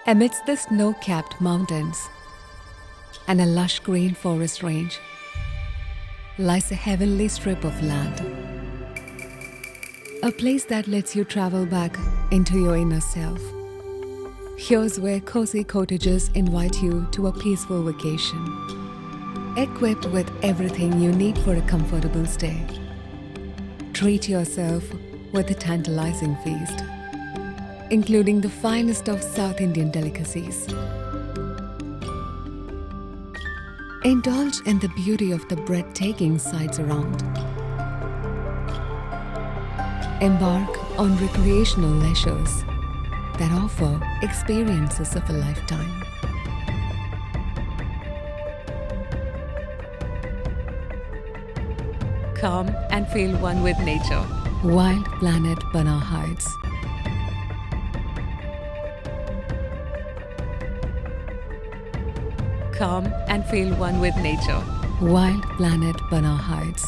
Amidst the snow-capped mountains and a lush green forest range lies a heavenly strip of land. A place that lets you travel back into your inner self. Here's where cozy cottages invite you to a peaceful vacation, equipped with everything you need for a comfortable stay. Treat yourself with a tantalizing feast, including the finest of South Indian delicacies. Indulge in the beauty of the breathtaking sights around. Embark on recreational leisures that offer experiences of a lifetime. Come and feel one with nature. Wild Planet Bana Heights. Come and feel one with nature. Wild Planet Bana Heights.